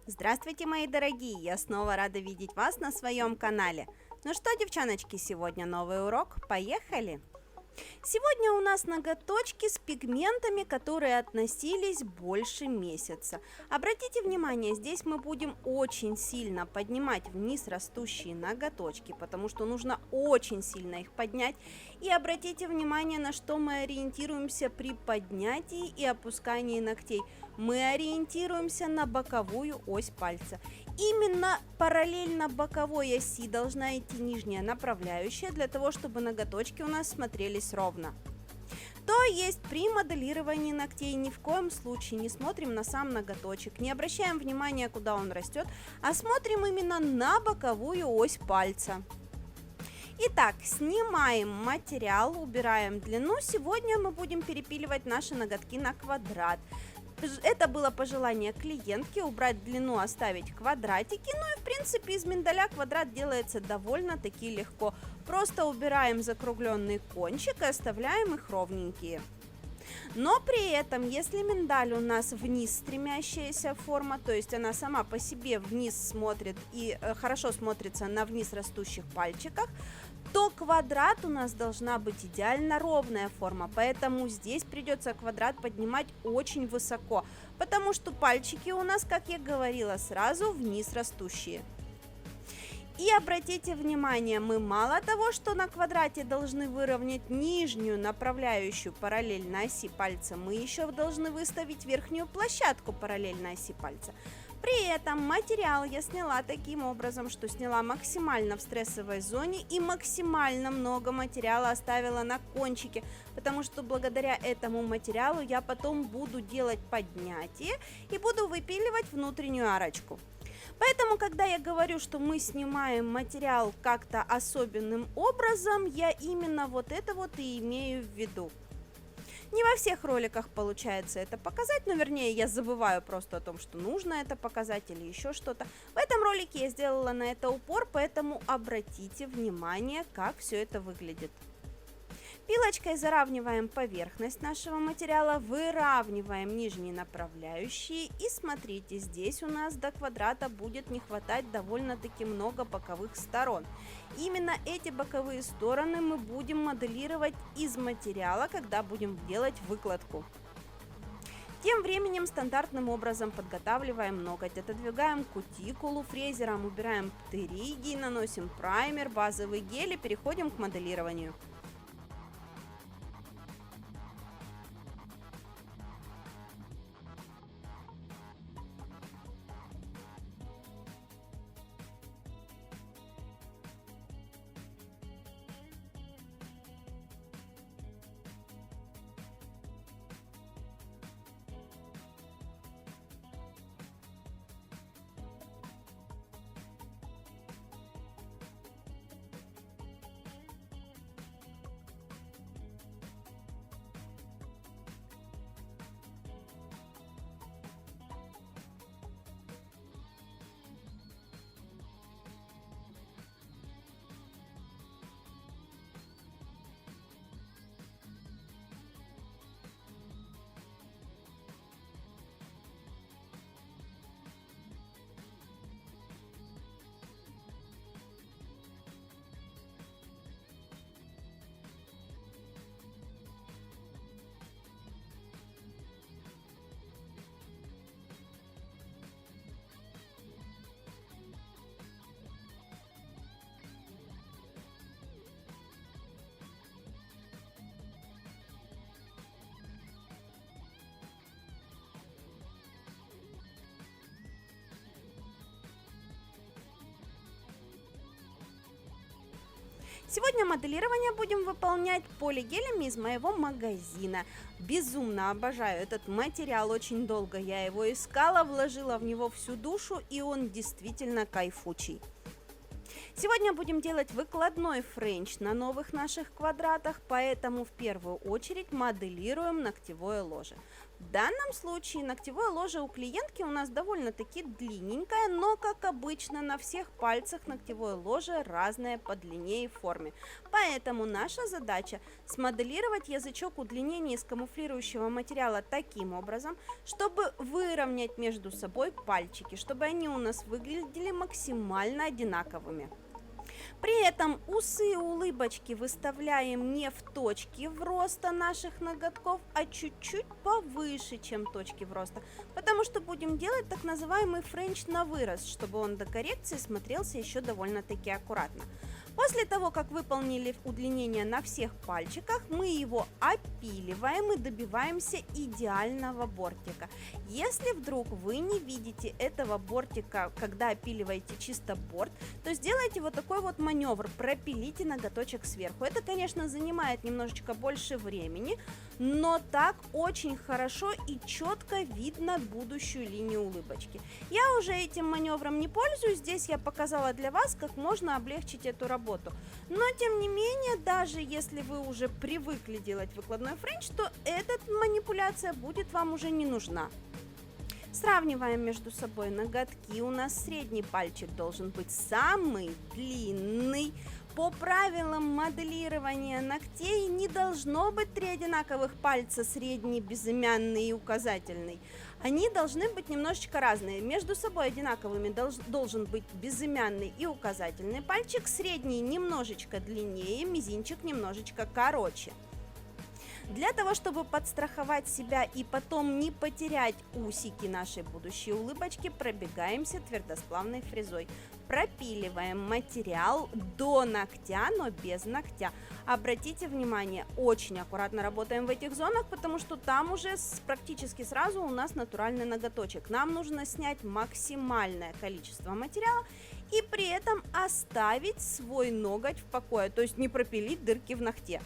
Здравствуйте, мои дорогие! Я снова рада видеть вас на своем канале. Ну что, девчоночки, сегодня новый урок. Поехали! Сегодня у нас ноготочки с пигментами, которые относились больше месяца. Обратите внимание, здесь мы будем очень сильно поднимать вниз растущие ноготочки, потому что нужно очень сильно их поднять. И обратите внимание, на что мы ориентируемся при поднятии и опускании ногтей. Мы ориентируемся на боковую ось пальца. Именно параллельно боковой оси должна идти нижняя направляющая, для того, чтобы ноготочки у нас смотрелись ровно. То есть при моделировании ногтей ни в коем случае не смотрим на сам ноготочек, не обращаем внимания, куда он растет, а смотрим именно на боковую ось пальца. Итак, снимаем материал, убираем длину. Сегодня мы будем перепиливать наши ноготки на квадрат. Это было пожелание клиентки: убрать длину, оставить квадратики. Ну и в принципе из миндаля квадрат делается довольно-таки легко. Просто убираем закругленный кончик и оставляем их ровненькие. Но при этом, если миндаль у нас вниз стремящаяся форма, то есть она сама по себе вниз смотрит и хорошо смотрится на вниз растущих пальчиках, то квадрат у нас должна быть идеально ровная форма, поэтому здесь придется квадрат поднимать очень высоко, потому что пальчики у нас, как я говорила, сразу вниз растущие. И обратите внимание, мы мало того, что на квадрате должны выровнять нижнюю направляющую параллельно оси пальца, мы еще должны выставить верхнюю площадку параллельно оси пальца. При этом материал я сняла таким образом, что сняла максимально в стрессовой зоне и максимально много материала оставила на кончике, потому что благодаря этому материалу я потом буду делать поднятие и буду выпиливать внутреннюю арочку. Поэтому, когда я говорю, что мы снимаем материал как-то особенным образом, я именно вот это вот и имею в виду. Не во всех роликах получается это показать, но вернее я забываю просто о том, что нужно это показать или еще что-то. В этом ролике я сделала на это упор, поэтому обратите внимание, как все это выглядит. Пилочкой заравниваем поверхность нашего материала, выравниваем нижние направляющие и смотрите, здесь у нас до квадрата будет не хватать довольно-таки много боковых сторон. Именно эти боковые стороны мы будем моделировать из материала, когда будем делать выкладку. Тем временем стандартным образом подготавливаем ноготь, отодвигаем кутикулу, фрезером убираем птериги, наносим праймер, базовый гель и переходим к моделированию. Сегодня моделирование будем выполнять полигелями из моего магазина. Безумно обожаю этот материал, очень долго я его искала, вложила в него всю душу, и он действительно кайфучий. Сегодня будем делать выкладной френч на новых наших квадратах, поэтому в первую очередь моделируем ногтевое ложе. В данном случае ногтевое ложе у клиентки у нас довольно-таки длинненькое, но, как обычно, на всех пальцах ногтевое ложе разное по длине и форме. Поэтому наша задача смоделировать язычок удлинения из камуфлирующего материала таким образом, чтобы выровнять между собой пальчики, чтобы они у нас выглядели максимально одинаковыми. При этом усы и улыбочки выставляем не в точке роста наших ноготков, а чуть-чуть повыше, чем точки роста, потому что будем делать так называемый френч на вырост, чтобы он до коррекции смотрелся еще довольно-таки аккуратно. После того, как выполнили удлинение на всех пальчиках, мы его опиливаем и добиваемся идеального бортика. Если вдруг вы не видите этого бортика, когда опиливаете чисто борт, то сделайте вот такой вот маневр, пропилите ноготочек сверху. Это, конечно, занимает немножечко больше времени, но так очень хорошо и четко видно будущую линию улыбочки. Я уже этим маневром не пользуюсь, здесь я показала для вас, как можно облегчить эту работу. Но, тем не менее, даже если вы уже привыкли делать выкладной френч, то эта манипуляция будет вам уже не нужна. Сравниваем между собой ноготки. У нас средний пальчик должен быть самый длинный. По правилам моделирования ногтей не должно быть 3 одинаковых пальца, средний, безымянный и указательный. Они должны быть немножечко разные. Между собой одинаковыми должен быть безымянный и указательный пальчик, средний немножечко длиннее, мизинчик немножечко короче. Для того, чтобы подстраховать себя и потом не потерять усики нашей будущей улыбочки, пробегаемся твердосплавной фрезой. Пропиливаем материал до ногтя, но без ногтя. Обратите внимание, очень аккуратно работаем в этих зонах, потому что там уже практически сразу у нас натуральный ноготочек. Нам нужно снять максимальное количество материала и при этом оставить свой ноготь в покое, то есть не пропилить дырки в ногте.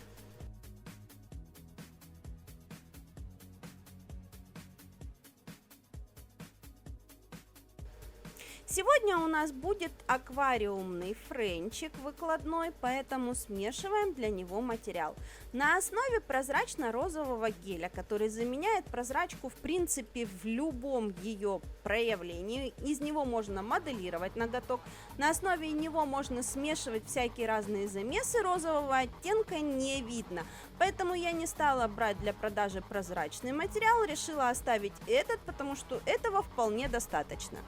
Сегодня у нас будет аквариумный френчик выкладной, поэтому смешиваем для него материал. На основе прозрачно-розового геля, который заменяет прозрачку в принципе в любом ее проявлении. Из него можно моделировать ноготок. На основе него можно смешивать всякие разные замесы, розового оттенка не видно. Поэтому я не стала брать для продажи прозрачный материал, решила оставить этот, потому что этого вполне достаточно.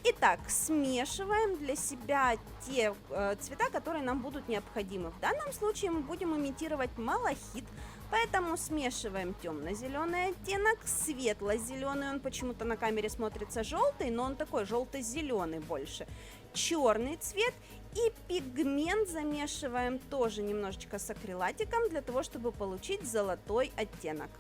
Итак, смешиваем для себя те цвета, которые нам будут необходимы. В данном случае мы будем имитировать малахит, поэтому смешиваем темно-зеленый оттенок, светло-зеленый, он почему-то на камере смотрится желтый, но он такой желто-зеленый больше, черный цвет и пигмент замешиваем тоже немножечко с акрилатиком для того, чтобы получить золотой оттенок.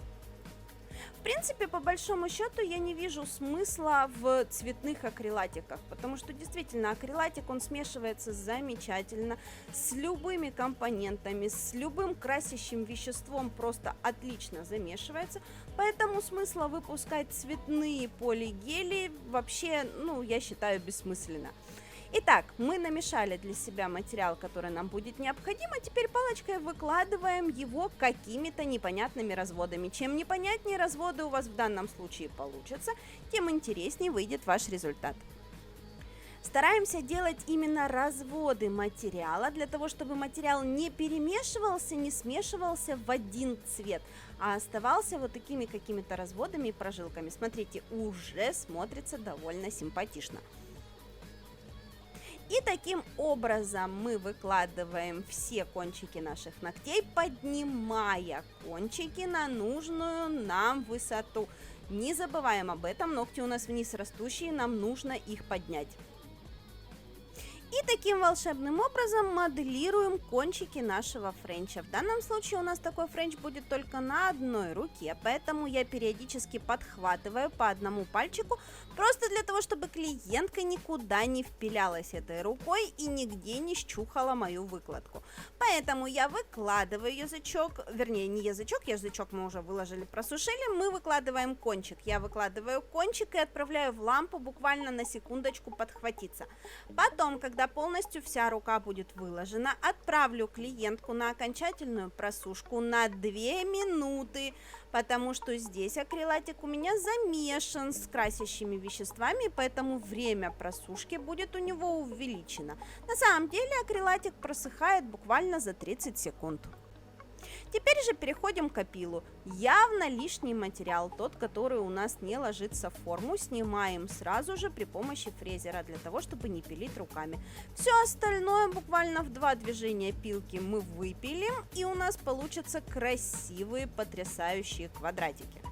В принципе, по большому счету, я не вижу смысла в цветных акрилатиках, потому что действительно акрилатик, он смешивается замечательно, с любыми компонентами, с любым красящим веществом просто отлично замешивается, поэтому смысла выпускать цветные полигели вообще, я считаю, бессмысленно. Итак, мы намешали для себя материал, который нам будет необходим, а теперь палочкой выкладываем его какими-то непонятными разводами. Чем непонятнее разводы у вас в данном случае получатся, тем интереснее выйдет ваш результат. Стараемся делать именно разводы материала, для того, чтобы материал не перемешивался, не смешивался в один цвет, а оставался вот такими какими-то разводами и прожилками. Смотрите, уже смотрится довольно симпатично. И таким образом мы выкладываем все кончики наших ногтей, поднимая кончики на нужную нам высоту. Не забываем об этом, ногти у нас вниз растущие, нам нужно их поднять. И таким волшебным образом моделируем кончики нашего френча. В данном случае у нас такой френч будет только на одной руке, поэтому я периодически подхватываю по одному пальчику, просто для того, чтобы клиентка никуда не впилялась этой рукой и нигде не щухала мою выкладку. Поэтому я выкладываю язычок, вернее не язычок, язычок мы уже выложили, просушили, мы выкладываем кончик. Я выкладываю кончик и отправляю в лампу буквально на секундочку подхватиться. Потом, когда когда полностью вся рука будет выложена, отправлю клиентку на окончательную просушку на 2 минуты, потому что здесь акрилатик у меня замешан с красящими веществами, поэтому время просушки будет у него увеличено. На самом деле акрилатик просыхает буквально за 30 секунд. Теперь же переходим к опилу. Явно лишний материал, тот, который у нас не ложится в форму, снимаем сразу же при помощи фрезера, для того, чтобы не пилить руками. Все остальное буквально в 2 движения пилки мы выпилим, и у нас получатся красивые, потрясающие квадратики.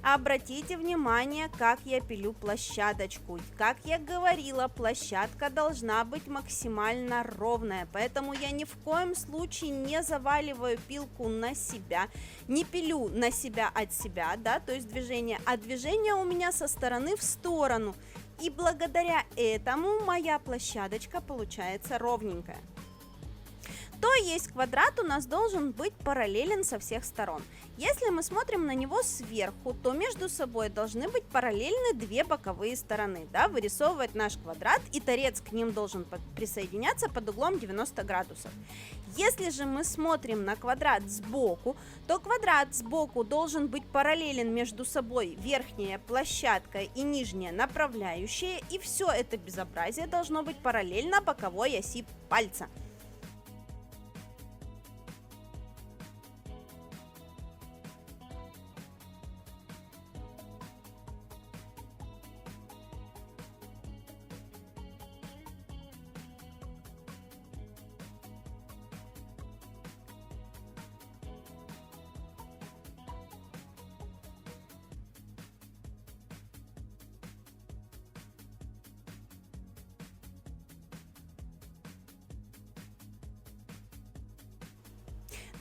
Обратите внимание, как я пилю площадочку. Как я говорила, площадка должна быть максимально ровная, поэтому я ни в коем случае не заваливаю пилку на себя, не пилю на себя от себя, да, то есть движение, а движение у меня со стороны в сторону. И благодаря этому моя площадочка получается ровненькая. То есть квадрат у нас должен быть параллелен со всех сторон. Если мы смотрим на него сверху, то между собой должны быть параллельны 2 боковые стороны, да, вырисовывать наш квадрат, и торец к ним должен присоединяться под углом 90 градусов. Если же мы смотрим на квадрат сбоку, то квадрат сбоку должен быть параллелен между собой верхняя площадка и нижняя направляющая, и все это безобразие должно быть параллельно боковой оси пальца.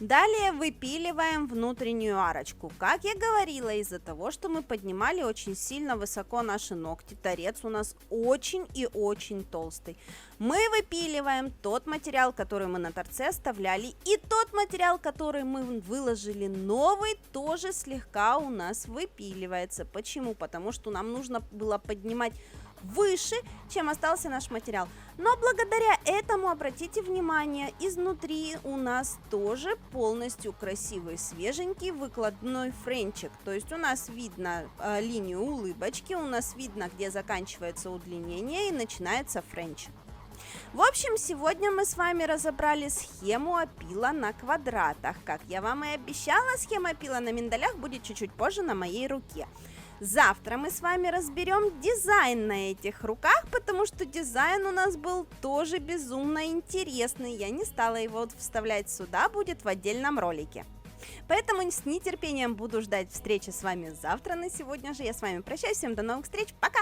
Далее выпиливаем внутреннюю арочку. Как я говорила, из-за того, что мы поднимали очень сильно высоко наши ногти, торец у нас очень и очень толстый. Мы выпиливаем тот материал, который мы на торце оставляли, и тот материал, который мы выложили новый, тоже слегка у нас выпиливается. Почему? Потому что нам нужно было поднимать выше, чем остался наш материал. Но благодаря этому, обратите внимание, изнутри у нас тоже полностью красивый, свеженький выкладной френчик. То есть у нас видно линию улыбочки, у нас видно, где заканчивается удлинение и начинается френч. В общем, сегодня мы с вами разобрали схему опила на квадратах. Как я вам и обещала, схема опила на миндалях будет чуть-чуть позже на моей руке. Завтра мы с вами разберем дизайн на этих руках, потому что дизайн у нас был тоже безумно интересный. Я не стала его вставлять сюда, будет в отдельном ролике. Поэтому с нетерпением буду ждать встречи с вами завтра. На сегодня же я с вами прощаюсь. Всем до новых встреч. Пока!